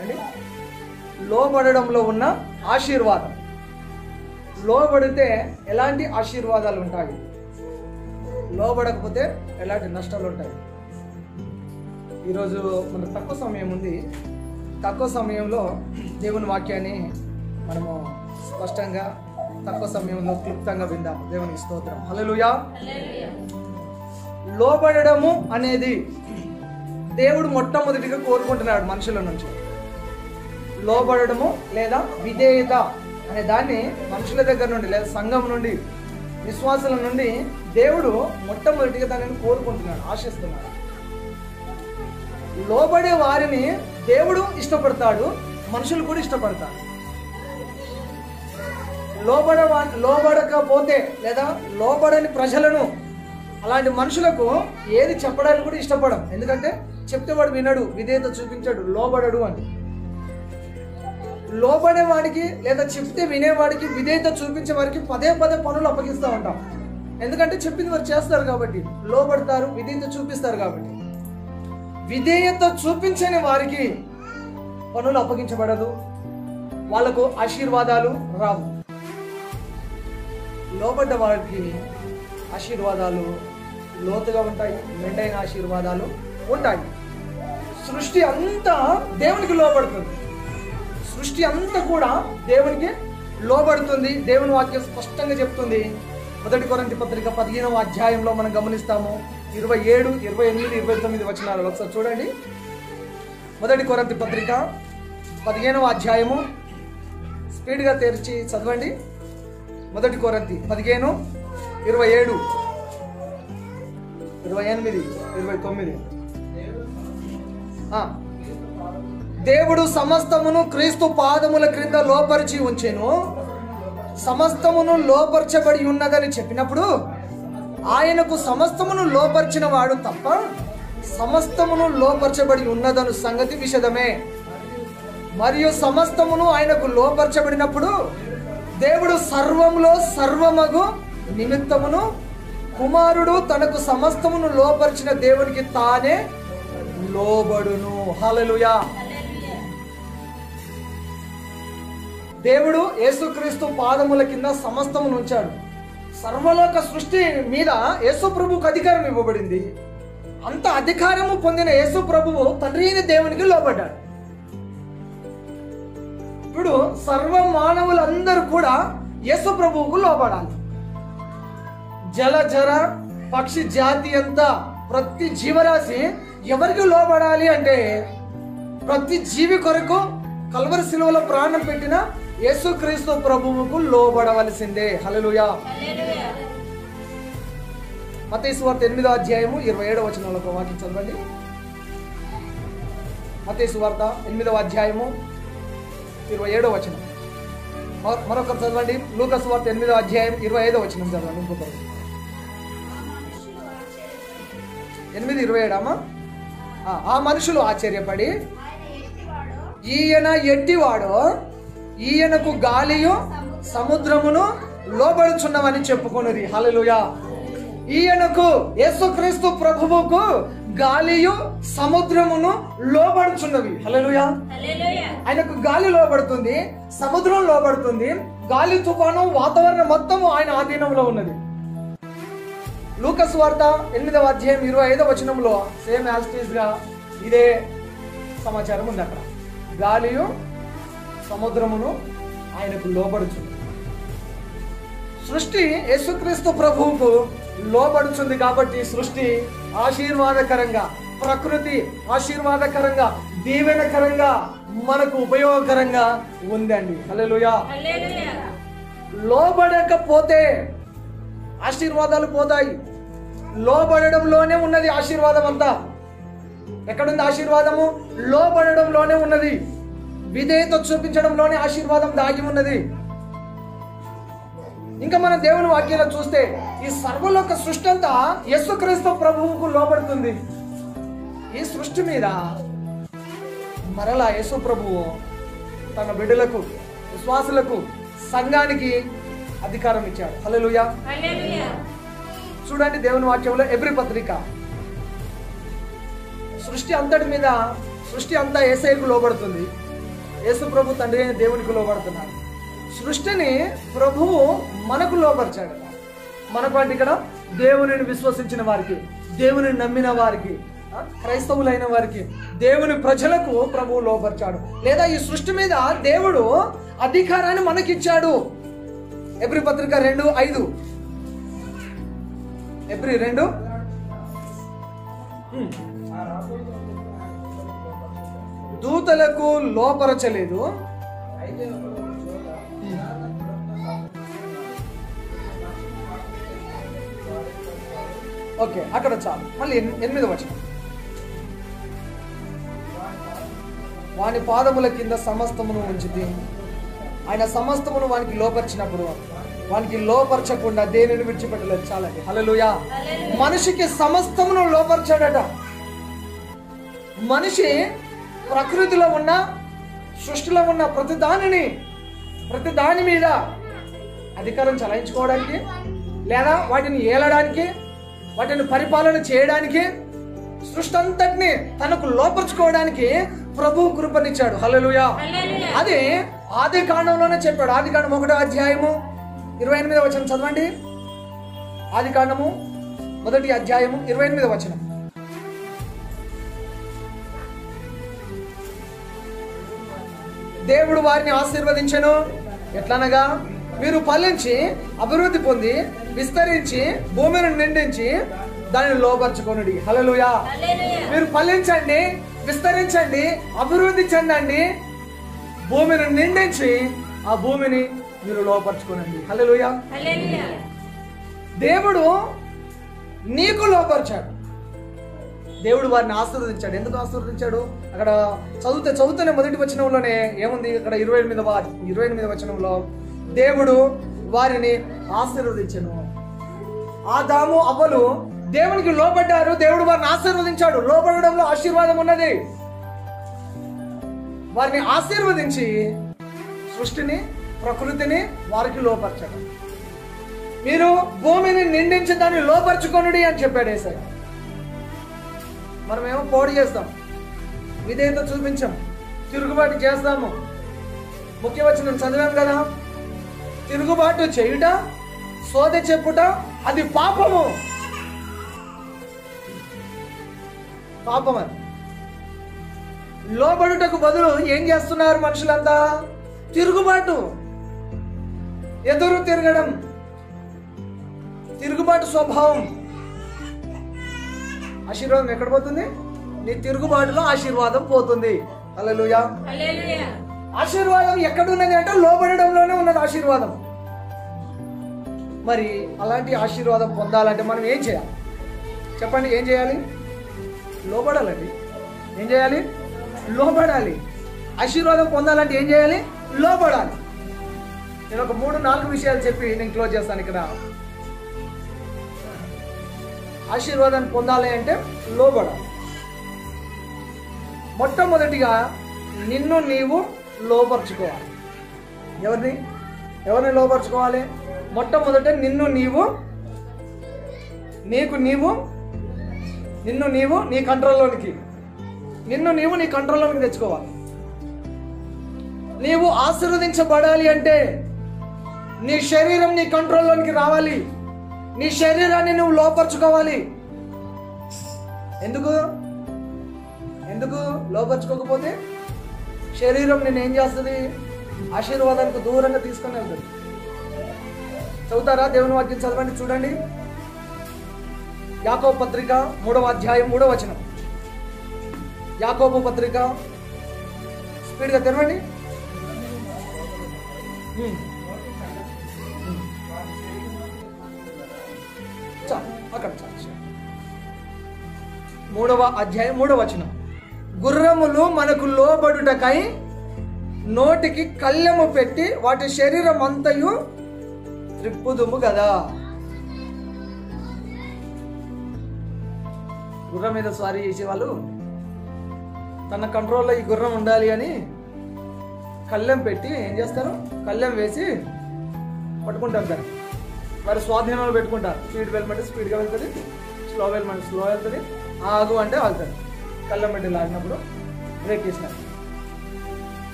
అండి లోబడడంలో ఉన్న ఆశీర్వాదం. లోబడితే ఎలాంటి ఆశీర్వాదాలు ఉంటాయి, లోబడకపోతే ఎలాంటి నష్టాలు ఉంటాయి. ఈరోజు మనకు తక్కువ సమయం ఉంది. తక్కువ సమయంలో దేవుని వాక్యాన్ని మనము స్పష్టంగా తక్కువ సమయంలో క్లుప్తంగా విందాం. దేవునికి స్తోత్రం. హల్లెలూయా. లోబడము అనేది దేవుడు మొట్టమొదటిగా కోరుకుంటున్నాడు మనుషుల నుంచి. లోబడము లేదా విధేయత అనే దాన్ని మనుషుల దగ్గర నుండి లేదా సంఘం నుండి, విశ్వాసుల నుండి దేవుడు మొట్టమొదటిగా దానిని కోరుకుంటున్నాడు, ఆశిస్తున్నాడు. లోబడే వారిని దేవుడు ఇష్టపడతాడు, మనుషులు కూడా ఇష్టపడతారు. లోబడకపోతే లేదా లోబడని ప్రజలను, అలాంటి మనుషులకు ఏది చెప్పడానికి కూడా ఇష్టపడం. ఎందుకంటే చెప్తే వాడు వినడు, విధేయత చూపించాడు, లోబడడు అని. లోబడేవాడికి లేదా చెప్తే వినేవాడికి, విధేయత చూపించే వారికి పదే పనులు అప్పగిస్తూ ఉంటాం. ఎందుకంటే చెప్పింది వారు చేస్తారు కాబట్టి, లోబడతారు, విధేయత చూపిస్తారు కాబట్టి. విధేయత చూపించని వారికి పనులు అప్పగించబడదు, వాళ్ళకు ఆశీర్వాదాలు రావు. లోబడ్డ వారికి ఆశీర్వాదాలు లోతుగా ఉంటాయి, మెండైన ఆశీర్వాదాలు ఉంటాయి. సృష్టి అంతా దేవునికి లోబడుతుంది. సృష్టి అంతా కూడా దేవునికి లోబడుతుంది. దేవుని వాక్యం స్పష్టంగా చెప్తుంది. 1 కొరింథీ పత్రిక 15వ అధ్యాయంలో మనం గమనిస్తాము. 27, 28, 29 వచనాలు ఒకసారి చూడండి. 1 కొరింథీ పత్రిక 15వ అధ్యాయము, స్పీడ్గా తెరిచి చదవండి. 1 కొరింథీ 15, 27, 28, 29. దేవుడు సమస్తమును క్రీస్తు పాదముల క్రింద లోపరిచి ఉంచెను. సమస్తమును లోపరచబడి ఉన్నదని చెప్పినప్పుడు ఆయనకు సమస్తమును లోపరిచిన వాడు తప్ప సమస్తమును లోపరచబడి ఉన్నదను సంగతి విషదమే. మరియు సమస్తమును ఆయనకు లోపరచబడినప్పుడు దేవుడు సర్వములో సర్వమగు నిమిత్తమును కుమారుడు తనకు సమస్తమును లోపరిచిన దేవునికి తానే లోబడును. హల్లెలూయా. దేవుడు యేసుక్రీస్తు పాదముల కింద సమస్తమును ఉంచాడు. సర్వలోక సృష్టి మీద యేసు ప్రభువుకు అధికారం ఇవ్వబడింది. అంత అధికారము పొందిన యేసు ప్రభువు తండ్రి అయిన దేవునికి లోబడ్డాడు. ఇప్పుడు సర్వ మానవులందరూ కూడా యేసు ప్రభువుకు లోబడాలి. జల పక్షి జాతి అంతా, ప్రతి జీవరాశి ఎవరికి లోబడాలి అంటే ప్రతి జీవి కొరకు కల్వరి శిలువలో ప్రాణం పెట్టిన యేసుక్రీస్తు ప్రభువుకు లోబడవలసిందే. హల్లెలూయా. మత్తయి సువార్త 8వ అధ్యాయము 27వ వచనంలో ఒక వాక్యం చదవండి. మత్తయి సువార్త 8వ అధ్యాయము 27వ వచనం. మరొకరు చదవండి. లూకా సువార్త 8వ అధ్యాయం 25వ వచనం చదవండి. ఇంకొకరు 8:27 అమ్మా. ఆ మనుషులు ఆశ్చర్యపడి ఈయన ఎట్టివాడో, ఈయనకు గాలియు సముద్రమును లోబడుచున్నవని చెప్పుకొనిరి. హల్లెలూయా. ఈయనకు యేసుక్రీస్తు ప్రభువుకు గాలియు సముద్రమును లోబడుచున్నవి. హల్లెలూయా. ఆయనకు గాలి లోబడుతుంది, సముద్రం లోబడుతుంది. గాలి, తుఫాను, వాతావరణం మొత్తము ఆయన ఆధీనంలో ఉన్నది. లూకా సువార్త 8వ అధ్యాయం 25వ వచనంలో సేమ్ యాజ్ గా ఇదే సమాచారం ఉంది. అక్కడ గాలియు సముద్రమును ఆయనకు లోబడుచుంది. సృష్టి యేసుక్రీస్తు ప్రభువుకు లోబడుచుంది కాబట్టి సృష్టి ఆశీర్వాదకరంగా, ప్రకృతి ఆశీర్వాదకరంగా, దీవెనకరంగా, మనకు ఉపయోగకరంగా ఉందండి. హల్లెలూయా. లోబడకపోతే ఆశీర్వాదాలు పోతాయి. లోబడడంలోనే ఉన్నది ఆశీర్వాదం అంతా. ఎక్కడుంది ఆశీర్వాదము? లోబడడంలోనే ఉన్నది. విధేయత చూపించడంలోనే ఆశీర్వాదం దాగి ఉన్నది. ఇంకా మన దేవుని వాక్యాలు చూస్తే ఈ సర్వలోక సృష్టి అంతా యేసుక్రీస్తు ప్రభువుకు లోబడుతుంది. ఈ సృష్టి మీద మరలా యేసు ప్రభువు తన బిడ్డలకు, విశ్వాసులకు, సంఘానికి అధికారం ఇచ్చాడు. హల్లెలూయా. చూడండి దేవుని వాక్యంలో ఎబ్రీ పత్రిక. సృష్టి అంతటి మీద, సృష్టి అంతా యేసయ్యకు లోబడుతుంది. యేసు ప్రభు తండ్రి అయిన దేవునికి లోబడుతున్నాడు. సృష్టిని ప్రభువు మనకు లోపరిచాడు. మనకు అంటే ఇక్కడ దేవునిని విశ్వసించిన వారికి, దేవుని నమ్మిన వారికి, క్రైస్తవులైన వారికి, దేవుని ప్రజలకు ప్రభువు లోపరిచాడు. లేదా ఈ సృష్టి మీద దేవుడు అధికారాన్ని మనకిచ్చాడు. ఎబ్రీ పత్రిక 2:5, ఎబ్రీ 2 దూతలకు లోపరచలేదు, ఓకే అక్కడ చాలు. మళ్ళీ 8వ వచనం, వాని పాదముల కింద సమస్తమును ఉంచితి, ఆయన సమస్తమును వానికి లోపరిచినప్పుడు వానికి లోపరచకుండా దేనిని విడిచిపెట్టలేదు. చాలండి. హల్లెలూయా. మనిషికి సమస్తమును లోపరిచాడట. మనిషి ప్రకృతిలో ఉన్న, సృష్టిలో ఉన్న ప్రతి దాని మీద అధికారం చలాయించుకోవడానికి, లేదా వాటిని ఏలడానికి, వాటిని పరిపాలన చేయడానికి, సృష్టి అంతటిని తనకు లోపరుచుకోవడానికి ప్రభువు కృపనిచ్చాడు. హల్లెలూయా. అది ఆది కాండంలోనే చెప్పాడు. ఆది కాండం 1వ అధ్యాయము 28వ వచనం చదవండి. ఆది కాండము 1వ అధ్యాయము 28వ వచనం. దేవుడు వారిని ఆశీర్వదించెను, ఎట్లనగా మీరు ఫలించి అభివృద్ధి పొంది విస్తరించి భూమిని నిండించి దానిని లోపరుచుకొనుడి. హల్లెలూయా. మీరు ఫలించండి, విస్తరించండి, అభివృద్ధి చెందండి, భూమిని నిండించి ఆ భూమిని మీరు లోపరుచుకోనండి. హల్లెలూయా. దేవుడు నీకు లోపరిచాడు. దేవుడు వారిని ఆశీర్వదించాడు. ఎందుకు ఆశీర్వదించాడు? అక్కడ చదువుతూనే మొదటి వచనంలోనే ఏముంది? అక్కడ 28వ వచనంలో దేవుడు వారిని ఆశీర్వదించెను. ఆదాము అవ్వలు దేవునికి లోబడ్డారు, దేవుడు వారిని ఆశీర్వదించాడు. లోబడడంలో ఆశీర్వాదం ఉన్నది. వారిని ఆశీర్వదించి సృష్టిని, ప్రకృతిని వారికి లోపరచాడు. మీరు భూమిని నిండించి దాన్ని లోపరుచుకొనుడి అని చెప్పాడు యేసయ్య. మనమేమో పోటీ చేస్తాం, విధేయత చూపించాం, తిరుగుబాటు చేస్తాము. ముఖ్య వచనం చదివాం కదా, తిరుగుబాటు చేయుట, సోద చెప్పుట అది పాపము. పాపమని లోబడుటకు బదులు ఏం చేస్తున్నారు మనుషులంతా? తిరుగుబాటు, ఎదురు తిరగడం, తిరుగుబాటు స్వభావం. ఆశీర్వాదం ఎక్కడ పోతుంది? నీ తిరుగుబాటులో ఆశీర్వాదం పోతుంది. హల్లెలూయా. ఆశీర్వాదం ఎక్కడున్నది అంటే లోబడడంలోనే ఉన్నది ఆశీర్వాదం. మరి అలాంటి ఆశీర్వాదం పొందాలంటే మనం ఏం చేయాలి చెప్పండి? ఏం చేయాలి? లోబడాలండి. ఏం చేయాలి? లోబడాలి. ఆశీర్వాదం పొందాలంటే ఏం చేయాలి? లోబడాలి. నేను ఒక 3-4 విషయాలు చెప్పి నేను క్లోజ్ చేస్తాను. ఇక్కడ ఆశీర్వాదాన్ని పొందాలి అంటే లోబడాలి. మొట్టమొదటిగా నిన్ను నీవు లోపరుచుకోవాలి. ఎవరిని లోపరుచుకోవాలి? మొట్టమొదట నిన్ను నీవు నీ కంట్రోల్లోనికి తెచ్చుకోవాలి. నీవు ఆశీర్వదించబడాలి అంటే నీ శరీరం నీ కంట్రోల్లోనికి రావాలి. నీ శరీరాన్ని నువ్వు లోపరుచుకోవాలి. ఎందుకు లోపరుచుకోకపోతే శరీరం నేను ఏం చేస్తుంది? ఆశీర్వాదానికి దూరంగా తీసుకొని వెళ్తుంది. చదువుతారా? దేవుని వాక్యం చదవండి, చూడండి. యాకోబు పత్రిక 3వ అధ్యాయం 3వ వచనం. యాకోబు పత్రిక, స్పీడ్గా తెరవండి. అక్కడ 3వ అధ్యాయం 3వ వచనం. గుర్రములు మనకు లోబడుటకై నోటికి కళ్ళెము పెట్టి వాటి శరీరం అంతయు త్రిప్పుదుము కదా. గుర్రం మీద స్వారీ చేసేవాళ్ళు తన కంట్రోల్లో ఈ గుర్రం ఉండాలి అని కళ్ళెం పెట్టి ఏం చేస్తారు? కళ్ళెం వేసి పట్టుకుంటారు. దాన్ని వారి స్వాధీనంలో పెట్టుకుంటారు. స్పీడ్ వెళ్ళమంటే స్పీడ్గా వెళ్తుంది, స్లో వెళ్ళమంటే స్లో వెళ్తుంది, ఆగు అంటే ఆగుతుంది. కళ్ళెం పెట్టి లాగినప్పుడు బ్రేక్ చేసినట్టు.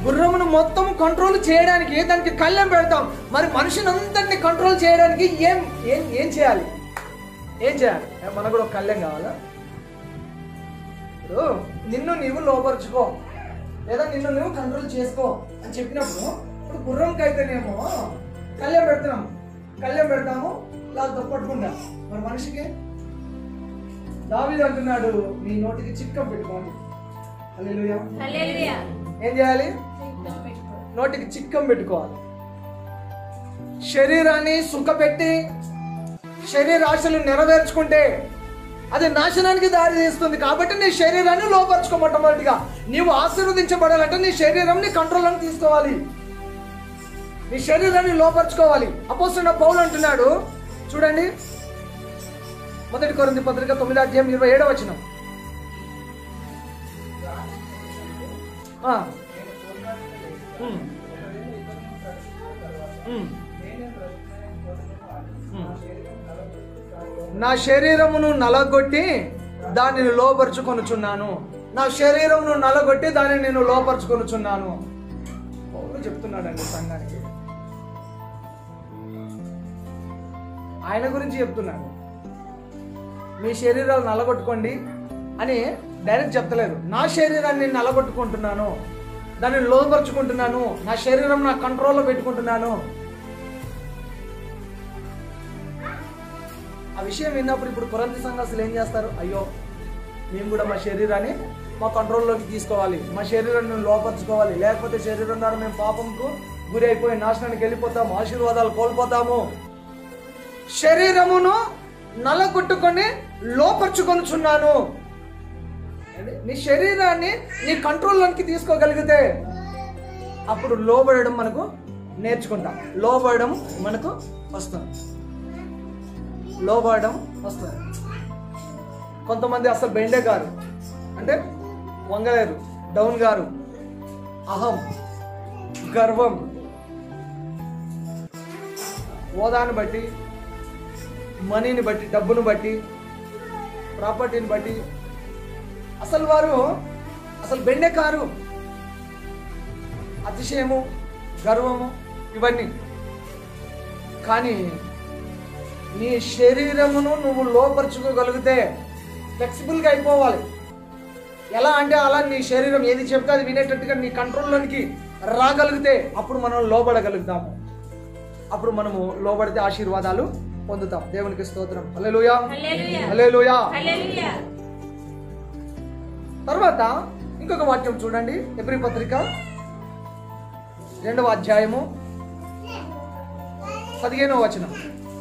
గుర్రమును మొత్తం కంట్రోల్ చేయడానికి దానికి కళ్ళెం పెడతాం. మరి మనిషిని అంతటిని కంట్రోల్ చేయడానికి ఏం ఏం ఏం చేయాలి? ఏం చేయాలి? మనకు కూడా ఒక కళ్ళెం కావాలా? ఇప్పుడు నిన్ను నీవు లోపరుచుకో, లేదా నిన్ను నువ్వు కంట్రోల్ చేసుకో అని చెప్పినప్పుడు, ఇప్పుడు గుర్రంకి అయితేనేమో కళ్ళెం పెడతాము ఇలా పట్టుకుంటా. మరి మనిషికి దావీదు అంటున్నాడు, నీ నోటికి చిక్కం పెట్టుకోండి. హల్లెలూయా. ఏం చేయాలి? నోటికి చిక్కం పెట్టుకోవాలి. శరీరాన్ని సుఖపెట్టి శరీరాశలు నెరవేర్చుకుంటే అది నాశనానికి దారి తీస్తుంది. కాబట్టి నీ శరీరాన్ని లోపరుచుకో. మొట్టమొదటిగా నీవు ఆశీర్వదించబడాలంటే నీ శరీరాన్ని కంట్రోల్లోకి తీసుకోవాలి, నీ శరీరాన్ని లోపరుచుకోవాలి. అపోస్తలుడైన పౌలు అంటున్నాడు చూడండి, 1 కొరింథీ పత్రిక 9:27. నా శరీరమును నలగొట్టి దానిని లోపరుచుకొనుచున్నాను. నా శరీరమును నలగొట్టి దానిని నేను లోపరుచుకొనుచున్నాను పౌలు చెప్తున్నాడండి సంఘానికి. ఆయన గురించి చెప్తున్నాడు. మీ శరీరాలు నలగొట్టుకోండి అని డైరెక్ట్ చెప్తలేదు. నా శరీరాన్ని నేను నలగొట్టుకుంటున్నాను, దాన్ని లోపరుచుకుంటున్నాను, నా శరీరం నా కంట్రోల్లో పెట్టుకుంటున్నాను. ఆ విషయం విన్నప్పుడు ఇప్పుడు కొరింథీ సంఘస్థులు ఏం చేస్తారు? అయ్యో మేము కూడా మా శరీరాన్ని మా కంట్రోల్లోకి తీసుకోవాలి, మా శరీరాన్ని లోపరుచుకోవాలి, లేకపోతే శరీరం ద్వారా మేము పాపంకు గురి అయిపోయి నాశనానికి వెళ్ళిపోతాము, ఆశీర్వాదాలు కోల్పోతాము. శరీరమును నలగొట్టుకొని లోపరుచుకొనుచున్నాను. నీ శరీరాన్ని నీ కంట్రోల్లోకి తీసుకోగలిగితే అప్పుడు లోబడడం మనకు నేర్చుకుంటాం. లోబడడం మనకు వస్తుంది. కొంతమంది అసలు బెండే గారు అంటే వంగలేరు, డౌన్ గారు, అహం, గర్వం, హోదాను బట్టి, మనీని బట్టి, డబ్బును బట్టి, ప్రాపర్టీని బట్టి అసలు బెండే కారు. అతిశయము, గర్వము ఇవన్నీ. కానీ నీ శరీరమును నువ్వు లోపరుచుకోగలిగితే ఫ్లెక్సిబుల్గా అయిపోవాలి. ఎలా అంటే అలా నీ శరీరం ఏది చెప్తే అది వినేటట్టుగా నీ కంట్రోల్లోనికి రాగలిగితే అప్పుడు మనం లోబడగలుగుతాము. అప్పుడు మనము లోబడితే ఆశీర్వాదాలు పొందుతాం. దేవునికి స్తోత్రం. హల్లెలూయా, హల్లెలూయా. తర్వాత ఇంకొక వాక్యం చూడండి, హెబ్రీ పత్రిక 2వ అధ్యాయము 15వ వచనం.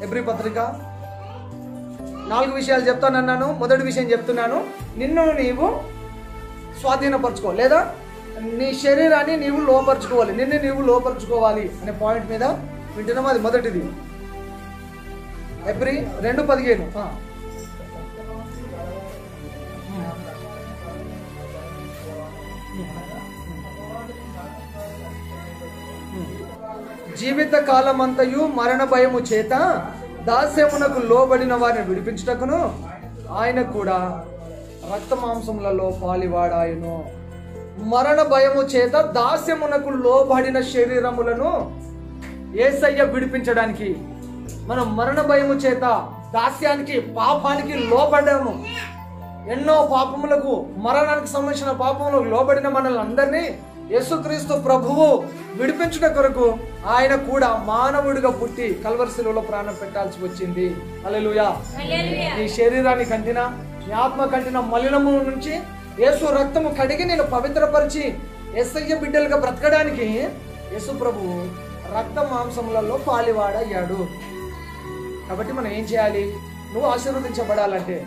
హెబ్రీ పత్రిక 4 విషయాలు చెప్తానన్నాను. మొదటి విషయం చెప్తున్నాను, నిన్ను నీవు స్వాధీనపరచుకో, లేదా నీ శరీరాన్ని నీవు లోపరుచుకోవాలి, నిన్ను నీవు లోపరుచుకోవాలి అనే పాయింట్ మీద వింటున్నాము. అది మొదటిది. హెబ్రీ 2:15. జీవిత కాలమంతయు మరణ భయము చేత దాస్యమునకు లోబడిన వారిని విడిపించుటకును ఆయన కూడా రక్త మాంసములలో పాలివాడాయను. మరణ భయము చేత దాస్యమునకు లోబడిన శరీరములను యేసయ్య విడిపించడానికి మనం మరణ భయము చేత దాస్యానికి, పాపానికి లోబడ్డాము. ఎన్నో పాపములకు, మరణానికి సంబంధించిన పాపములకు లోబడిన మనల్ని అందరినీ యేసుక్రీస్తు ప్రభువు విడిపించుట కొరకు ఆయన కూడా మానవుడిగా పుట్టి కల్వరి శిలువలో ప్రాణం పెట్టాల్సి వచ్చింది. హల్లెలూయా. నీ శరీరాన్ని కంటిన, నీ ఆత్మ కంటిన మలినము నుంచి యేసు రక్తము కడిగి నేను పవిత్రపరిచి యేసయ్య బిడ్డలుగా బ్రతకడానికి యేసు ప్రభువు రక్త మాంసములలో పాలివాడయ్యాడు. కాబట్టి మనం ఏం చేయాలి? నువ్వు ఆశీర్వదించబడాలంటే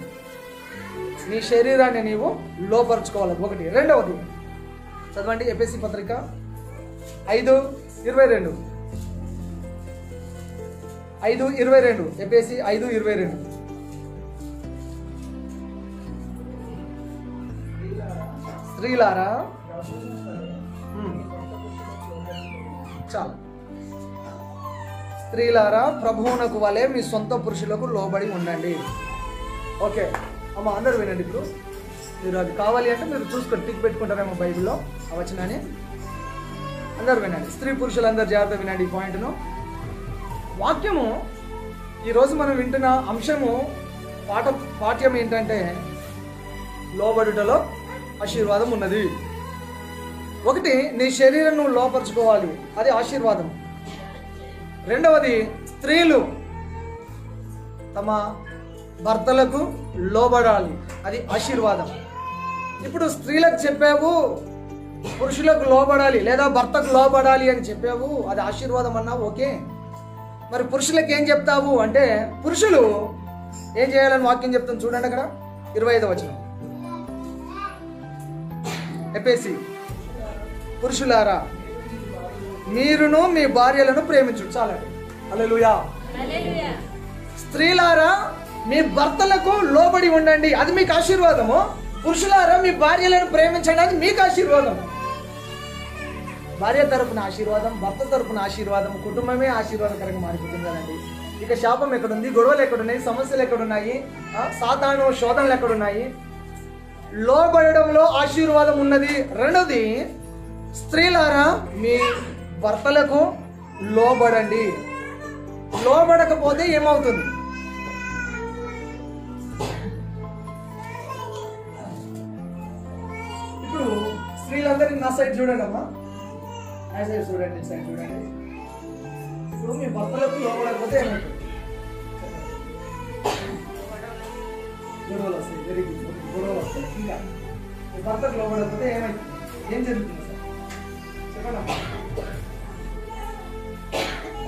నీ శరీరాన్ని నీవు లోపరుచుకోవాలి. ఒకటి. రెండవది చదవండి, ఎఫెసీ పత్రిక 5:22. 5:22. ఎఫెసీ 5:22. స్త్రీలారా, చాలా స్త్రీలారా ప్రభువునకు వలె మీ సొంత పురుషులకు లోబడి ఉండండి. ఓకే అమ్మ, అందరూ వినండి. ఇప్పుడు మీరు అది కావాలి అంటే మీరు చూసుకొని టిక్ పెట్టుకుంటారేమో బైబిల్లో ఆ వచనాన్ని. అందరు వినండి, స్త్రీ పురుషులందరూ జాగ్రత్త వినండి ఈ పాయింట్ను. వాక్యము ఈరోజు మనం వింటున్న అంశము పాఠ్యం ఏంటంటే లోబడుటలో ఆశీర్వాదం ఉన్నది. ఒకటి, నీ శరీరం నువ్వు లోపరుచుకోవాలి, అది ఆశీర్వాదం. రెండవది, స్త్రీలు తమ భర్తలకు లోబడాలి, అది ఆశీర్వాదం. ఇప్పుడు స్త్రీలకు చెప్పావు పురుషులకు లోబడాలి లేదా భర్తకు లోబడాలి అని చెప్పావు, అది ఆశీర్వాదం అన్నావు, ఓకే. మరి పురుషులకు ఏం చెప్తావు అంటే పురుషులు ఏం చేయాలని వాక్యం చెప్తుంది చూడండి అక్కడ 25వ వచనం. ఎఫెసీ, పురుషులారా మీరును మీ భార్యలను ప్రేమించు. చాలండి, హల్లెలూయా. స్త్రీలారా మీ భర్తలకు లోబడి ఉండండి, అది మీకు ఆశీర్వాదము. పురుషులారా మీ భార్యలను ప్రేమించండి, అది మీకు ఆశీర్వాదం. భార్య తరపున ఆశీర్వాదం, భర్త తరపున ఆశీర్వాదం, కుటుంబమే ఆశీర్వాదకరంగా మారిపోతుంది కదండి. ఇక శాపం ఎక్కడుంది, గొడవలు ఎక్కడున్నాయి, సమస్యలు ఎక్కడున్నాయి, సాతాను శోధనలు ఎక్కడున్నాయి? లోబడడంలో ఆశీర్వాదం ఉన్నది. రెండోది, స్త్రీలారా మీ భర్తలకు లోబడండి. లోబడకపోతే ఏమవుతుంది? ఇప్పుడు స్త్రీలందరినీ నా సైడ్ చూడండి అమ్మా, నా సైడ్ చూడండి, సైడ్ చూడండి. ఇప్పుడు మీ భర్తలకు లోబడకపోతే ఏమవుతుంది? గొడవలు వస్తాయి. వెరీ గుడ్, గొడవలు వస్తాయి. ఇంకా మీ భర్తకు లోబడకపోతే ఏమైతుంది? ఏం జరుగుతుంది సార్ చెప్పండి అమ్మా.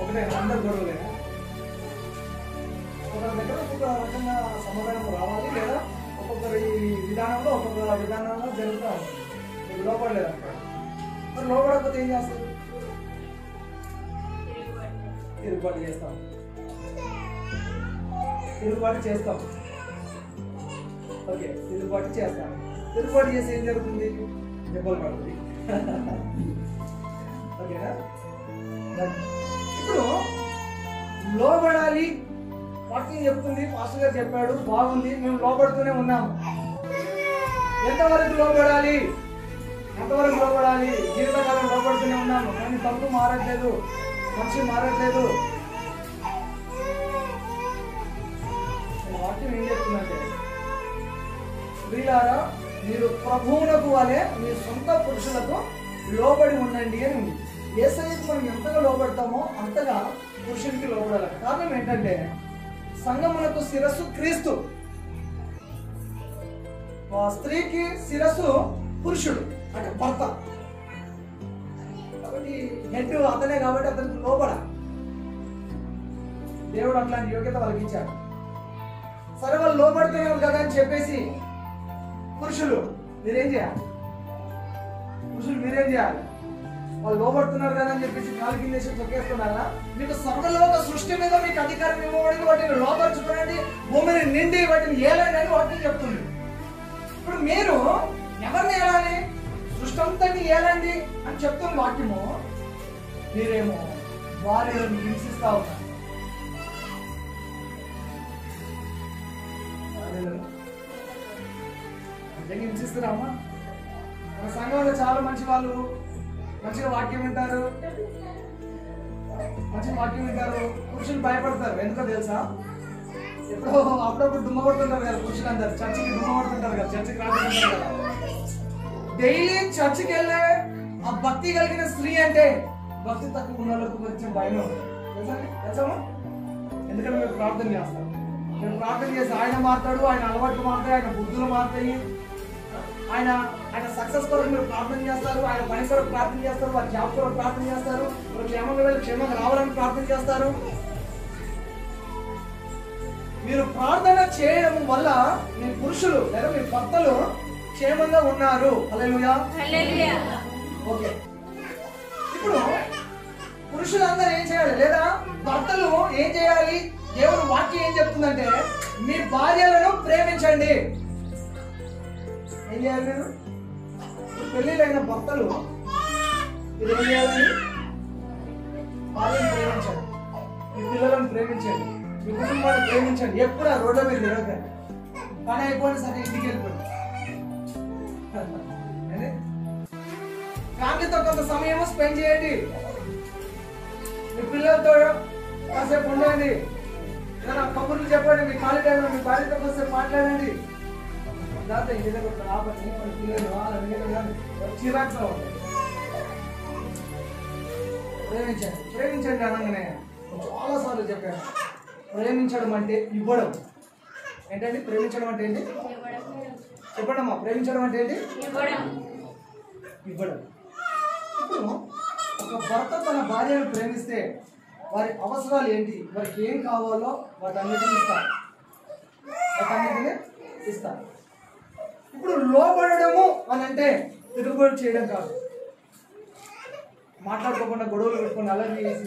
ఒకటే అందరు గొడవలేనా? ఒకరి దగ్గర ఒక్కొక్క రకంగా సమాధానం రావాలి, లేదా ఒక్కొక్కరి విధానంలో ఒక్కొక్క విధానంలో జరుగుతూ ఉంటుంది. మీరు లోపడలేదంట, మరి లోపడకపోతే ఏం చేస్తారు? తిరుగుబాటు చేస్తాం, తిరుగుబాటు చేస్తాం. ఓకే, తిరుగుబాటు చేస్తాం. తిరుగుబాటు చేసి ఏం జరుగుతుంది? దెబ్బలు పడుతుంది. ఓకేనా? ఇప్పుడు లోబడాలి, వాక్యం చెప్తుంది, పాస్టర్ గారు చెప్పాడు, బాగుంది, మేము లోబడుతూనే ఉన్నాము. ఎంతవరకు లోబడాలి? ఎంతవరకు లోబడాలి? జీవితకాలం లోబడుతూనే ఉన్నాము, కానీ తప్పు మారట్లేదు, మనిషి మారట్లేదు. వాక్యం ఏం చెప్తుందంటే స్త్రీలారా మీరు ప్రభువునకు వలె మీ సొంత పురుషులకు లోబడి ఉండండి అని ఉంది. యేసయ్యకు మనం ఎంతగా లోబడతామో అంతగా పురుషునికి లోబడాలి. కారణం ఏంటంటే సంఘమునకు శిరస్సు క్రీస్తు, స్త్రీకి శిరస్సు పురుషుడు అంటే భర్త. కాబట్టి హెడ్ అతనే, కాబట్టి అతనికి లోబడ. దేవుడు అట్లాంటి యోగ్యత వాళ్ళకి ఇచ్చాడు. సరే వాళ్ళు లోబడుతున్నారు కదా అని చెప్పేసి పురుషులు మీరేం చేయాలి? పురుషులు మీరేం చేయాలి? వాళ్ళు లోబడుతున్నారు కదా అని చెప్పేసి కాలు కింద వేసి తొక్కేస్తున్నారా? మీకు సర్వలోక సృష్టి మీద మీకు అధికారం ఇవ్వబడింది, వాటిని లోపరుచుకోనండి, భూమిని నిండి వాటిని ఏలండి అని వాటిని చెప్తుంది. ఇప్పుడు మీరు ఎవరిని ఏలాలి? సృష్టి అంతని ఏలండి అని చెప్తున్న వాక్యము, మీరేమో వారిని హింసిస్తా ఉన్నారు. నిజంగా హింసిస్తున్నామా? మన సంఘంలో చాలా మంచి వాళ్ళు మంచిగా వాక్యం వింటారు, మంచిగా వాక్యం వింటారు. పురుషులు భయపడతారు, ఎందుకో తెలుసా? ఎప్పుడో అప్పుడప్పుడు దుమ్మబడుతుంటారు కదా పురుషులు, అందరు చర్చికి దుమ్మబడుతుంటారు కదా, చర్చికి రాబడుతుంటారు కదా. డైలీ చర్చికి వెళ్ళే ఆ భక్తి కలిగిన స్త్రీ అంటే భక్తి తక్కువ ఉన్న వాళ్ళకు కొంచెం భయం ఉంటుంది, తెలుసా? ఎందుకంటే మీరు ప్రార్థన చేస్తారు, మీరు ప్రార్థన చేసి ఆయన మారుతాడు, ఆయన అలవాట్లు మారుతాయి, ఆయన బుద్ధులు మారుతాయి, ఆయన సక్సెస్ కొరకు మీరు ప్రార్థన చేస్తారు, ఆయన పని కొరకు ప్రార్థన చేస్తారు, వారి జాబ్ కొరకు ప్రార్థన చేస్తారు, వారు క్షేమంగా వెళ్ళి క్షేమంగా రావాలని ప్రార్థన చేస్తారు. మీరు ప్రార్థన చేయడం వల్ల మీ పురుషులు లేదా మీ భర్తలు క్షేమంగా ఉన్నారు. హల్లెలూయా. ఓకే, ఇప్పుడు పురుషులందరూ ఏం చేయాలి లేదా భర్తలు ఏం చేయాలి? దేవుడు వాక్యం ఏం చెప్తుందంటే మీ భార్యలను ప్రేమించండి. ఏం చేయాలి? మీరు పెళ్ళిళ్ళైన భర్తలు మీరు ఏం చేయాలని? భార్యను ప్రేమించండి, మీ పిల్లలను ప్రేమించండి, మీ కుటుంబాన్ని ప్రేమించండి. ఎప్పుడు ఆ రోడ్ల మీద తిరగకండి, పని అయిపోయిన సరే ఇంటికి వెళ్ళిపోండి. ఫ్యామిలీతో కొంత సమయం స్పెండ్ చేయండి. మీ పిల్లలతో కాసేపు ఉండండి. ఏదైనా కబుర్లు చెప్పండి. మీ ఖాళీ టైంలో మీ భార్యతో కాసేపు మాట్లాడండి. దాంతో ఇంటి దగ్గర రాబట్టి పిల్లలు చిరాకుగా ఉంటాయి. ప్రేమించండి. ప్రేమించండి అనగానే చాలాసార్లు చెప్పాను. ప్రేమించడం అంటే ఇవ్వడం. ఏంటండి ప్రేమించడం అంటే ఏంటి? చెప్పండి అమ్మా. ప్రేమించడం అంటే ఏంటి? ఇవ్వడం. ఇప్పుడు ఒక భర్త తన భార్యను ప్రేమిస్తే వారి అవసరాలు ఏంటి, వారికి ఏం కావాలో వాటన్నిటిని ఇస్తారు. ఇప్పుడు లోబడము అని అంటే తిరుగుబాటు చేయడం కాదు. మాట్లాడుకోకుండా గొడవలు పెట్టుకొని అల్లరి చేసి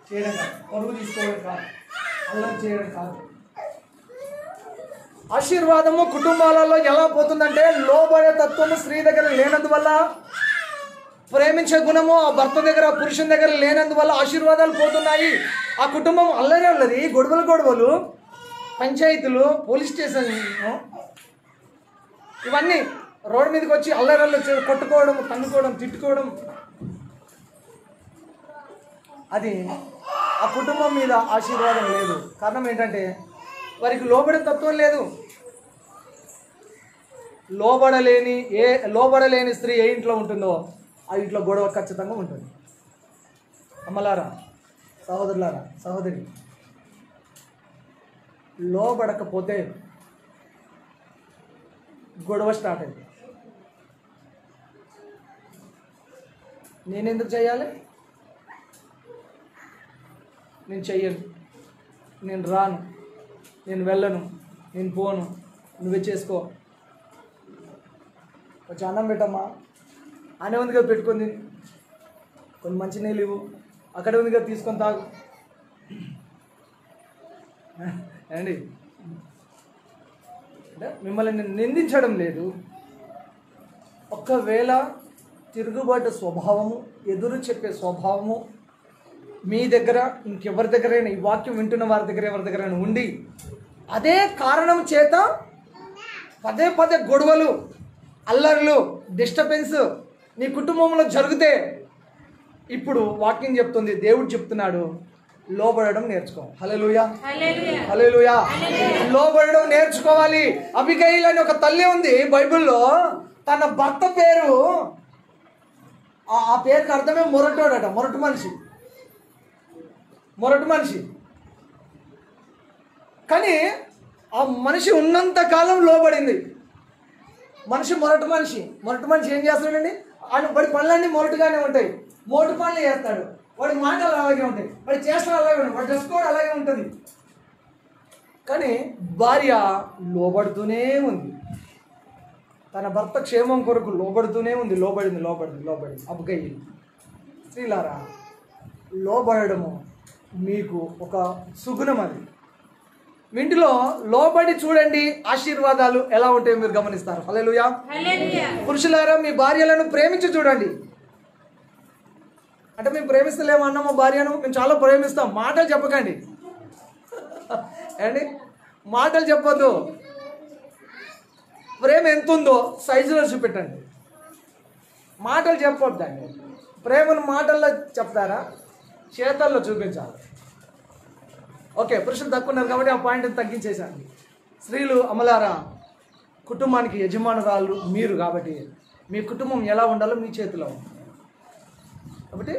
చేయడం కాదు. పరువు తీసుకోవడం కాదు. అల్లరి చేయడం కాదు. ఆశీర్వాదము కుటుంబాలలో ఎలా పోతుందంటే లోబడే తత్వము స్త్రీ దగ్గర లేనందువల్ల, ప్రేమించే గుణము ఆ భర్త దగ్గర పురుషుని దగ్గర లేనందువల్ల ఆశీర్వాదాలు పోతున్నాయి. ఆ కుటుంబం అల్లరే ఉన్నది. గొడవలు, పంచాయతీలు, పోలీస్ స్టేషన్, ఇవన్నీ రోడ్డు మీదకి వచ్చి అల్లరల్లు కొట్టుకోవడం, తన్నుకోవడం, తిట్టుకోవడం. అది ఆ కుటుంబం మీద ఆశీర్వాదం లేదు. కారణం ఏంటంటే వారికి లోబడే తత్వం లేదు. లోబడలేని స్త్రీ ఏ ఇంట్లో ఉంటుందో ఆ ఇంట్లో గొడవ ఖచ్చితంగా ఉంటుంది. అమ్మలారా, సహోదరులారా, సహోదరి, లోబడకపోతే గొడవ స్టార్ట్ అయింది. నేనెందుకు చేయాలి? నేను చెయ్యను, నేను రాను, నేను వెళ్ళను, నేను పోను, నువ్వే చేసుకో. కొంచెం అన్నం పెట్టమ్మా, అనే ఉందిగా పెట్టుకుంది, కొన్ని మంచి నీళ్ళు ఇవ్వు, అక్కడ ఉందిగా తీసుకొని తాగు. అండి అంటే మిమ్మల్ని నేను నిందించడం లేదు. ఒకవేళ తిరుగుబాటు స్వభావము, ఎదురు చెప్పే స్వభావము మీ దగ్గర ఇంకెవరి దగ్గరైనా, ఈ వాక్యం వింటున్న వారి దగ్గర ఎవరి దగ్గరైనా ఉండి అదే కారణం చేత పదే గొడవలు, అల్లర్లు, డిస్టర్బెన్స్ నీ కుటుంబంలో జరిగితే, ఇప్పుడు వాక్యం చెప్తుంది, దేవుడు చెప్తున్నాడు, లోబడడం నేర్చుకో. హల్లెలూయా, హల్లెలూయా. లోబడడం నేర్చుకోవాలి. అబిగైల్ అని ఒక తల్లి ఉంది బైబిల్లో. తన భర్త పేరు, ఆ పేరుకి అర్థమే మొరటోడట. మొరటు మనిషి. కానీ ఆ మనిషి ఉన్నంత కాలం లోబడింది. మొరటు మనిషి ఏం చేస్తాడండి? వాడి పనులన్నీ మొరటుగానే ఉంటాయి. మోటు పనులు చేస్తాడు. వాడి మాటలు అలాగే ఉంటాయి, వాడి చేష్టలు అలాగే ఉంటాయి, వాడి డ్రెస్ కోడ్ అలాగే ఉంటుంది. కానీ భార్య లోబడుతూనే ఉంది. తన భర్త క్షేమం కొరకు లోబడుతూనే ఉంది. లోబడింది. అబిగైల్. స్త్రీలారా, లోబడము మీకు ఒక సుగుణం. అది మీ ఇంటిలో లోబడి చూడండి, ఆశీర్వాదాలు ఎలా ఉంటాయో మీరు గమనిస్తారు. హల్లెలూయా. పురుషులారా, మీ భార్యలను ప్రేమించి చూడండి. అంటే మేము ప్రేమిస్తలేము అన్న మా భార్యను, మేము చాలా ప్రేమిస్తాం. మాటలు చెప్పకండి అండి, మాటలు చెప్పొద్దు. ప్రేమ ఎంత ఉందో సైజులో చూపెట్టండి. మాటలు చెప్పొద్దండి. ప్రేమను మాటల్లో చెప్తారా? చేతల్లో చూపించాలి. ఓకే, పురుషులు తక్కువ ఉన్నారు కాబట్టి ఆ పాయింట్ని తగ్గించేశాను. స్త్రీలు, అమలారా, కుటుంబానికి యజమానురాలు మీరు కాబట్టి మీ కుటుంబం ఎలా ఉండాలో మీ చేతిలో ఉంది. కాబట్టి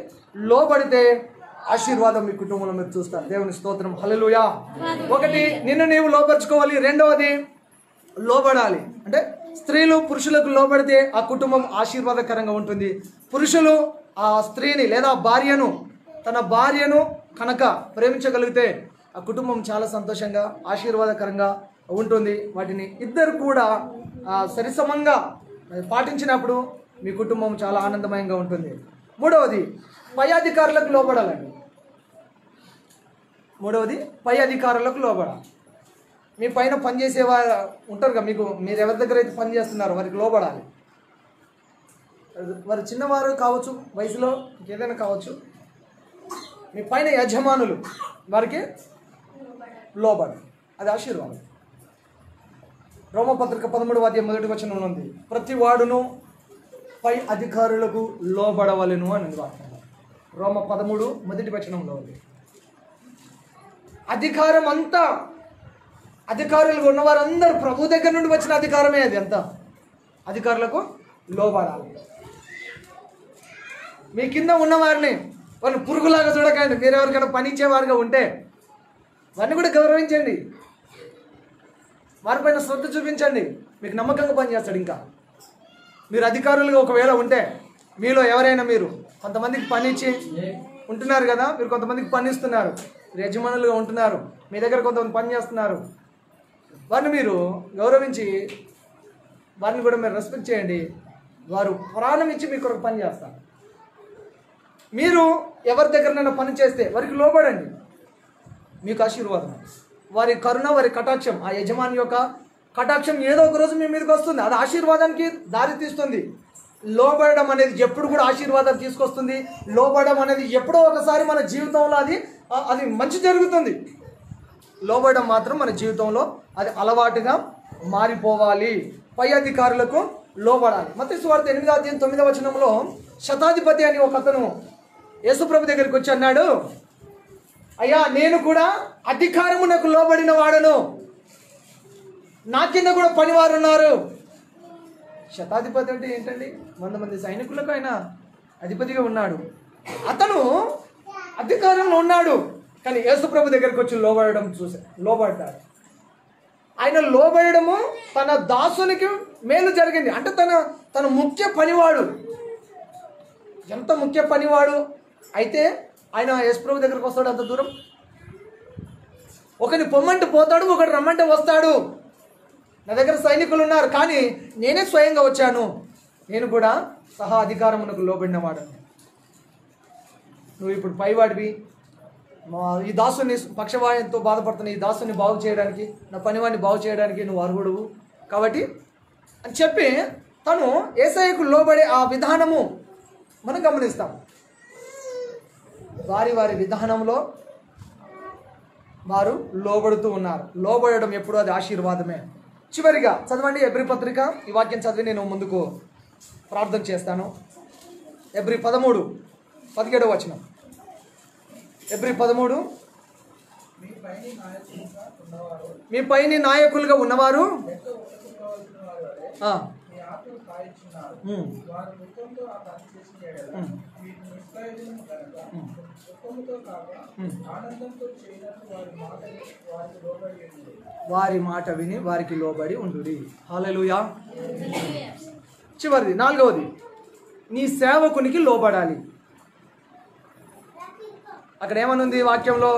లోబడితే ఆశీర్వాదం మీ కుటుంబంలో మీరు చూస్తారు. దేవుని స్తోత్రం. హల్లెలూయా. ఒకటి, నిన్ను నీవు లోపరుచుకోవాలి. రెండవది, లోబడాలి. అంటే స్త్రీలు పురుషులకు లోబడితే ఆ కుటుంబం ఆశీర్వాదకరంగా ఉంటుంది. పురుషులు ఆ స్త్రీని లేదా భార్యను, తన భార్యను కనుక ప్రేమించగలిగితే ఆ కుటుంబం చాలా సంతోషంగా, ఆశీర్వాదకరంగా ఉంటుంది. వాటిని ఇద్దరు కూడా సరిసమంగా పాటించినప్పుడు మీ కుటుంబం చాలా ఆనందమయంగా ఉంటుంది. మూడవది, పై అధికారులకు లోబడాలండి. పై అధికారులకు లోబడాలి. మీ పైన పనిచేసేవారు ఉంటారు కదా, మీరు ఎవరి దగ్గర అయితే పని చేస్తున్నారో వారికి లోబడాలి. వారు చిన్నవారు కావచ్చు, వయసులో ఏదైనా కావచ్చు. మీ పైన యజమానులు, వారికి లోబడాలి. అది ఆశీర్వాదం. రోమపత్రిక 13వ అధ్యాయం 1వ వచనం ఉంది, ప్రతి వాడును పై అధికారులకు లోబడవలెను అని వాక్యం. రోమ 13 మొదటి వచనంలో ఉంది. అధికారం అంతా, అధికారులుగా ఉన్నవారందరూ ప్రభు దగ్గర నుండి వచ్చిన అధికారమే. అది అంతా అధికారులకు లోబడాలి. మీ కింద ఉన్నవారిని వాళ్ళని పురుగులాగా చూడకండి. మీరు ఎవరికైనా పని ఇచ్చేవారుగా ఉంటే వారిని కూడా గౌరవించండి, వారిపైన శ్రద్ధ చూపించండి. మీకు నమ్మకంగా పనిచేస్తాడు. ఇంకా మీరు అధికారులుగా ఒకవేళ ఉంటే, మీలో ఎవరైనా మీరు కొంతమందికి పని ఇచ్చి ఉంటున్నారు కదా, మీరు కొంతమందికి పని ఇస్తున్నారు, మీరు యజమానులుగా ఉంటున్నారు, మీ దగ్గర కొంతమంది పని చేస్తున్నారు, వారిని మీరు గౌరవించి వారిని కూడా మీరు రెస్పెక్ట్ చేయండి. వారు ప్రాణం ఇచ్చి మీ కొరకు పని చేస్తారు. మీరు ఎవరి దగ్గరనైనా పని చేస్తే వారికి లోబడండి, మీకు ఆశీర్వాదం. వారి కరుణ, వారి కటాక్షం, ఆ యజమాని యొక్క కటాక్షం ఏదో ఒక రోజు మీ మీదకి వస్తుంది. అది ఆశీర్వాదానికి దారి తీస్తుంది. లోబడడం అనేది ఎప్పుడు కూడా ఆశీర్వాదం తీసుకొస్తుంది. లోబడడం అనేది ఎప్పుడో ఒకసారి మన జీవితంలో అది మంచి జరుగుతుంది. లోబడడం మాత్రం మన జీవితంలో అది అలవాటుగా మారిపోవాలి. పై అధికారులకు లోబడాలి. మత్తయి సువార్త 8:9 శతాధిపతి అని ఒక అతను యేసుప్రభు దగ్గరికి వచ్చి అన్నాడు, అయ్యా నేను కూడా అధికారమునకు లోబడిన వాడను, నా కింద కూడా పనివారు ఉన్నారు. శతాధిపతి అంటే ఏంటండి? 100 మంది సైనికులకు ఆయన అధిపతిగా ఉన్నాడు. అతను అధికారంలో ఉన్నాడు, కానీ యేసుప్రభు దగ్గరికి వచ్చి లోబడ్డాడు. ఆయన లోబడము తన దాసునికి మేలు జరిగింది. అంటే తన ముఖ్య పనివాడు, ఎంత ముఖ్య పనివాడు అయితే ఆయన యేసుప్రభు దగ్గరికి వస్తాడు. అంత దూరం ఒకరిని పొమ్మంటే పోతాడు, ఒకటి రమ్మంటే వస్తాడు. నా దగ్గర సైనికులు ఉన్నారు, కానీ నేనే స్వయంగా వచ్చాను, నేను కూడా సహా అధికారమునకు లోబడినవాడు. నువ్వు ఇప్పుడు పైవాడివి, ఈ దాసుని పక్షవాయంతో బాధపడుతున్న ఈ దాసుని బాగు చేయడానికి, నా పనివాడిని బాగు చేయడానికి నువ్వు అర్హుడువు కాబట్టి అని చెప్పి తను యేసయ్యకు లోబడే ఆ విధానము మనం గమనిస్తాం. వారి విధానంలో వారు లోబడుతూ ఉన్నారు. లోబడడం ఎప్పుడు అది ఆశీర్వాదమే. చివరిగా చదవండి హెబ్రీ పత్రిక. ఈ వాక్యం చదివి నేను ముందుకు ప్రార్థన చేస్తాను. హెబ్రీ 13:17 హెబ్రీ 13 మీ పైని నాయకులుగా ఉన్నవారు వారి మాట విని వారికి లోబడి ఉండుడి. హల్లెలూయా. చివరిది 4వది, నీ సేవకునికి లోబడాలి. అక్కడ ఏమనుంది వాక్యంలో?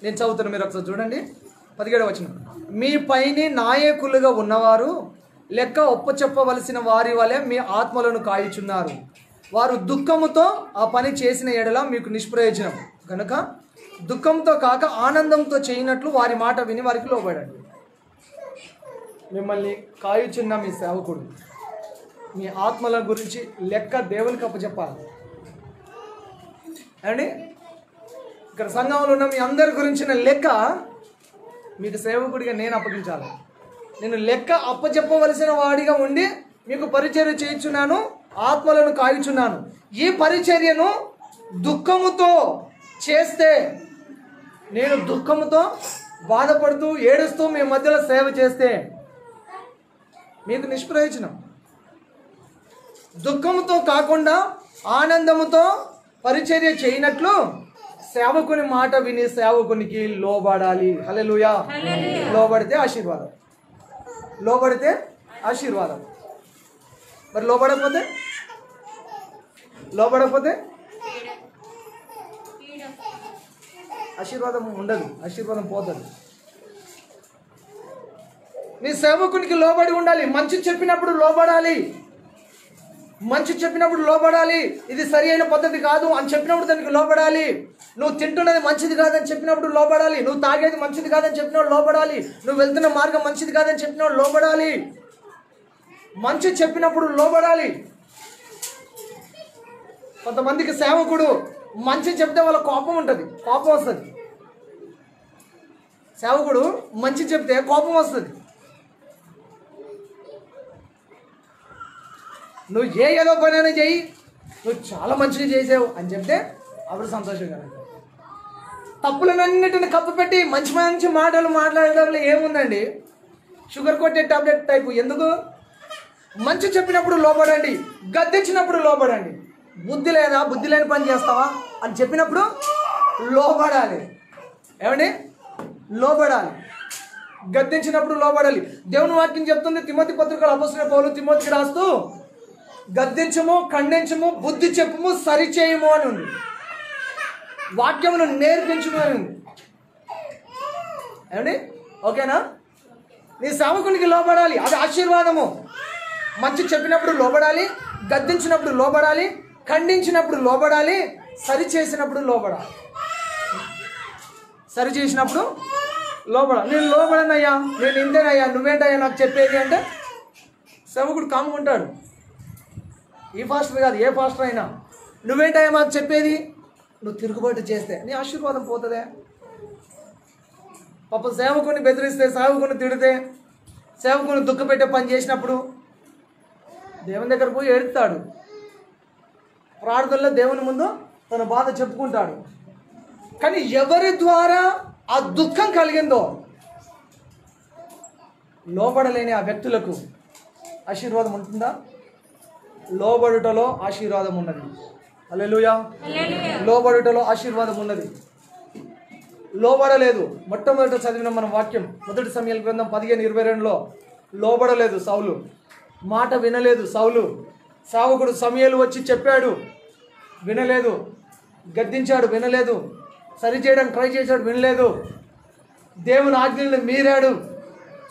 నేను చదువుతాను, మీరు ఒకసారి చూడండి. 17 మీ పైని నాయకులుగా ఉన్నవారు లెక్క ఒప్పచెప్పవలసిన వారి వలె మీ ఆత్మలను కాయుచున్నారు. వారు దుఃఖముతో ఆ పని చేసిన ఎడల మీకు నిష్ప్రయోజనం కనుక దుఃఖంతో కాక ఆనందంతో చేయనట్లు వారి మాట విని వారికి లోబడండి. మిమ్మల్ని కాయుచున్న మీ సేవకుడు మీ ఆత్మల గురించి లెక్క దేవునికి అప్పచెప్పాలి. అండి ఇక్కడ సంఘంలో ఉన్న మీ అందరి గురించిన లెక్క మీకు సేవకుడిగా నేను అప్పగించాలి. నేను లెక్క అప్పచెప్పవలసిన వాడిగా ఉండి మీకు పరిచర్య చేయించున్నాను, ఆత్మలను కాయుచున్నాను. ఈ పరిచర్యను దుఃఖముతో చేస్తే, నేను దుఃఖముతో బాధపడుతూ ఏడుస్తూ మీ మధ్యలో సేవ చేస్తే మీకు నిష్ప్రయోజనం. దుఃఖముతో కాకుండా ఆనందముతో పరిచర్య చేయనట్లు సేవకుని మాట విని సేవకునికి లోబడాలి. హల్లెలూయా. లోబడితే ఆశీర్వాదం, లోబడితే ఆశీర్వాదం. మరి లోబడకపోతే ఆశీర్వాదం ఉండదు, ఆశీర్వాదం పోతుంది. నీ సేవకునికి లోబడి ఉండాలి. మంచి చెప్పినప్పుడు లోబడాలి, మంచి చెప్పినప్పుడు లోబడాలి. ఇది సరి అయిన పద్ధతి కాదు అని చెప్పినప్పుడు దానికి లోబడాలి. నువ్వు తింటున్నది మంచిది కాదని చెప్పినప్పుడు లోబడాలి. నువ్వు తాగేది మంచిది కాదని చెప్పినప్పుడు లోబడాలి. నువ్వు వెళ్తున్న మార్గం మంచిది కాదని చెప్పినప్పుడు లోబడాలి. మంచి చెప్పినప్పుడు లోబడాలి. కొంతమందికి సేవకుడు మంచి చెప్తే వాళ్ళ కోపం ఉంటుంది, కోపం వస్తుంది. సేవకుడు మంచి చెప్తే కోపం వస్తుంది. నువ్వు ఏదో పనైనా చెయ్యి, నువ్వు చాలా మంచిగా చేసావు అని చెప్తే అప్పుడు సంతోషంగా. తప్పులన్నిటిని కప్పిపెట్టి మంచి మంచి మాటలు మాట్లాడడంలో ఏముందండి? షుగర్ కొట్టే టాబ్లెట్ టైపు. ఎందుకు? మంచి చెప్పినప్పుడు లోబడండి, గద్దించినప్పుడు లోబడండి. బుద్ధి లేదా, బుద్ధి లేని పని చేస్తావా అని చెప్పినప్పుడు లోబడాలి. ఏమండి? లోబడాలి. గద్దించినప్పుడు లోబడాలి. దేవుని వాక్యం చెప్తుంది, తిమోతి పత్రికలో అపొస్తలుడైన పౌలు తిమోతికి రాస్తూ గద్దించము, ఖండించము, బుద్ధి చెప్పుము, సరిచేయము అని ఉంది. వాక్యమును నేర్పించము అని ఉంది. ఏమండి? ఓకేనా? నీ సేవకునికి లోబడాలి, అది ఆశీర్వాదము. మంచి చెప్పినప్పుడు లోబడాలి, గద్దించినప్పుడు లోబడాలి, ఖండించినప్పుడు లోబడాలి, సరి చేసినప్పుడు లోబడాలి. సరి చేసినప్పుడు లోబడాలి. నేను లోబడనయ్యా, నేను ఇంతేనయ్యా, నువ్వేంటయ్యా నాకు చెప్పేది అంటే సేవకుడు కామ్గా ఉంటాడు. ఈ పాస్టర్ కాదు, ఏ పాస్టర్ అయినా నువ్వేంటయ్యా మాకు చెప్పేది, నువ్వు తిరుగుబాటు చేస్తే నీ ఆశీర్వాదం పోతుందే. పాప సేవకుని బెదిరిస్తే, సేవకుని తిడితే, సేవకుని దుఃఖపెట్టే పని చేసినప్పుడు దేవుని దగ్గర పోయి ఏడుస్తాడు. ప్రార్థనలో దేవుని ముందు తన బాధ చెప్పుకుంటాడు. కానీ ఎవరి ద్వారా ఆ దుఃఖం కలిగిందో లోబడలేని ఆ వ్యక్తులకు ఆశీర్వాదం ఉంటుందా? లోబడుటలో ఆశీర్వాదం ఉన్నది. హల్లెలూయా. లోబడుటలో ఆశీర్వాదం ఉన్నది. లోబడలేదు. మొట్టమొదట చదివిన మన వాక్యం 1 సమూయేలు గ్రంథం 15:22లో లోబడలేదు సౌలు, మాట వినలేదు సౌలు. సేవకుడు సమూయేలు వచ్చి చెప్పాడు, వినలేదు. గద్దించాడు, వినలేదు. సరిచేయడానికి ట్రై చేశాడు, వినలేదు. దేవుని ఆజ్ఞలను మీరాడు.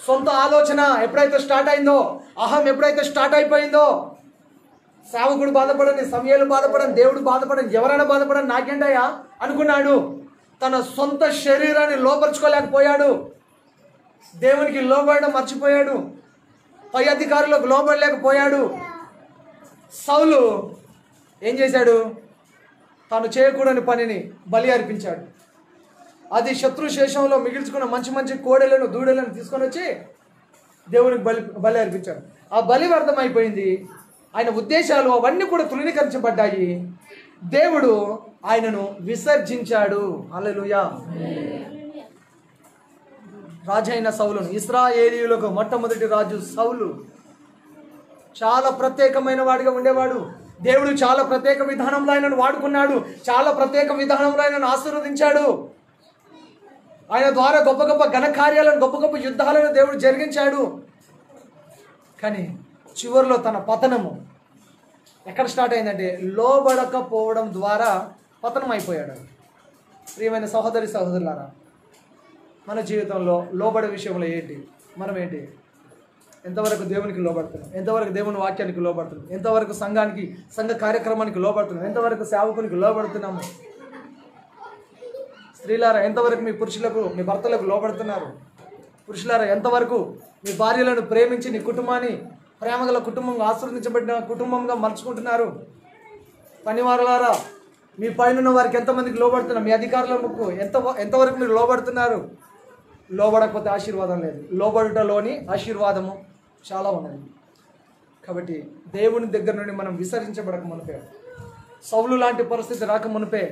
సొంత ఆలోచన ఎప్పుడైతే స్టార్ట్ అయిందో, అహం ఎప్పుడైతే స్టార్ట్ అయిపోయిందో, సేవకుడు బాధపడని, సమూయేలు బాధపడని, దేవుడు పడని, ఎవరైనా బాధపడని, నాకేంటయ్యా అనుకున్నాడు. తన సొంత శరీరాన్ని లోపరుచుకోలేకపోయాడు. దేవునికి లోబడడం మర్చిపోయాడు. పై అధికారులకు లోబడలేకపోయాడు. సౌలు ఏం చేశాడు? తాను చేయకూడని పనిని బలి అర్పించాడు. అది శత్రు శేషంలో మిగిల్చుకున్న మంచి మంచి కోడెలను, దూడలను తీసుకొని వచ్చి దేవునికి బలి అర్పించాడు. ఆ బలి వ్యర్థమైపోయింది. ఆయన ఉద్దేశాలు అవన్నీ కూడా తృణీకరించబడ్డాయి. దేవుడు ఆయనను విసర్జించాడు. హల్లెలూయా. రాజు అయిన సౌలును, ఇశ్రాయేలీయులకు మొట్టమొదటి రాజు సౌలు చాలా ప్రత్యేకమైన వాడిగా ఉండేవాడు. దేవుడు చాలా ప్రత్యేక విధానంలో ఆయనను వాడుకున్నాడు. చాలా ప్రత్యేక విధానంలో ఆయనను ఆశీర్వదించాడు. ఆయన ద్వారా గొప్ప గొప్ప ఘనకార్యాలను, గొప్ప గొప్ప యుద్ధాలను దేవుడు జరిగించాడు. కానీ చివరిలో తన పతనము ఎక్కడ స్టార్ట్ అయిందంటే లోబడకపోవడం ద్వారా పతనం అయిపోయాడు. ప్రియమైన సహోదరి సహోదరులారా, మన జీవితంలో లోబడే విషయంలో ఏంటి? మనం ఏంటి? ఎంతవరకు దేవునికి లోబడుతున్నాం? ఎంతవరకు దేవుని వాక్యానికి లోబడుతున్నాం? ఎంతవరకు సంఘానికి, సంఘ కార్యక్రమానికి లోబడుతున్నాం? ఎంతవరకు సేవకునికి లోబడుతున్నాము? స్త్రీలారా, ఎంతవరకు మీ పురుషులకు, మీ భర్తలకు లోబడుతున్నారు? పురుషులారా, ఎంతవరకు మీ భార్యలను ప్రేమించి నీ కుటుంబాన్ని ప్రేమగల కుటుంబంగా, ఆశీర్వదించబడిన కుటుంబంగా మలుచుకుంటున్నారు? పనివారులారా, మీ పైన వారికి ఎంతమందికి లోబడుతున్నారు? మీ అధికారులకు ఎంతవరకు మీరు లోబడుతున్నారు? లోబడకపోతే ఆశీర్వాదం లేదు. లోబడుటలోని ఆశీర్వాదము చాలా ఉన్నది. కాబట్టి దేవుని దగ్గర నుండి మనం విసర్జించబడక మునిపే, సౌలు లాంటి పరిస్థితి రాక మునిపే,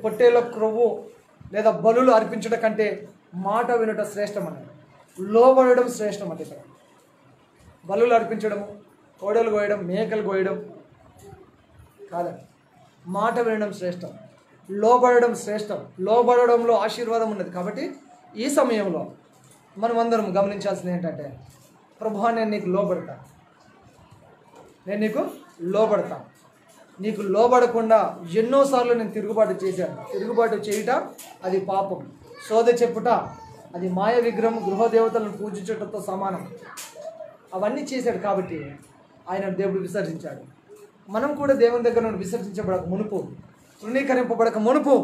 పొట్టేల క్రొవ్వు లేదా బలులు అర్పించడం కంటే మాట వినట శ్రేష్టమని, లోబడడం శ్రేష్టం. అంటే ఇక్కడ బలులు అర్పించడము, కోడలు కోయడం, మేకలు కోయడం కాదండి. మాట వినడం శ్రేష్టం, లోబడడం శ్రేష్టం. లోబడడంలో ఆశీర్వాదం ఉన్నది. కాబట్టి ఈ సమయంలో మనం అందరం గమనించాల్సింది ఏంటంటే, ప్రభువా, నేను నీకు లోబడతా, నేను నీకు లోబడతా. నీకు లోబడకుండా ఎన్నోసార్లు నేను తిరుగుబాటు చేశాను. తిరుగుబాటు చేయుట అది పాపం. సోద చెప్పుట అది మాయ విగ్రహం, గృహదేవతలను పూజించడంతో సమానం. అవన్నీ చేశాడు. కాబట్టి ఆయన దేవుడు విసర్జించాడు. మనం కూడా దేవుని దగ్గర నుండి విసర్జించబడక మునుపు, తృణీకరింపబడక మునుపు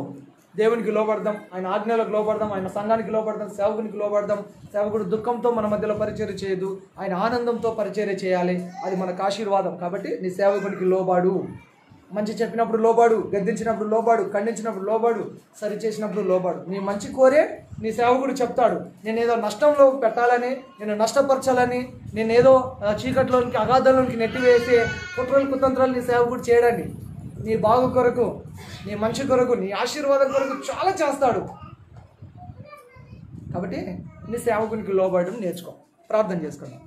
దేవునికి లోబడదాం, ఆయన ఆజ్ఞలకు లోబడదాం, ఆయన సంఘానికి లోబడదాం, సేవకునికి లోబడదాం. సేవకుడు దుఃఖంతో మన మధ్యలో పరిచర్య చేయదు, ఆయన ఆనందంతో పరిచర్య చేయాలి. అది మనకు ఆశీర్వాదం. కాబట్టి నీ సేవకునికి లోబాడు. మంచి చెప్పినప్పుడు లోబాడు, గద్దించినప్పుడు లోబాడు, ఖండించినప్పుడు లోబాడు, సరి చేసినప్పుడు లోబాడు. నీ మంచి కోరే నీ సేవకుడు చెప్తాడు, నేను ఏదో నష్టంలో పెట్టాలని, నేను నష్టపరచాలని, నేను ఏదో చీకట్లోనికి అగాధంలోనికి నెట్టివేసే కుట్రలు కుతంత్రాలు నీ సేవకుడు చేయడండి. నీ బాగు కొరకు, నీ మంచి కొరకు, నీ ఆశీర్వాదం కొరకు చాలా చేస్తాడు. కాబట్టి నీ సేవకునికి లోబడడం నేర్చుకో. ప్రార్థన చేసుకుందాం.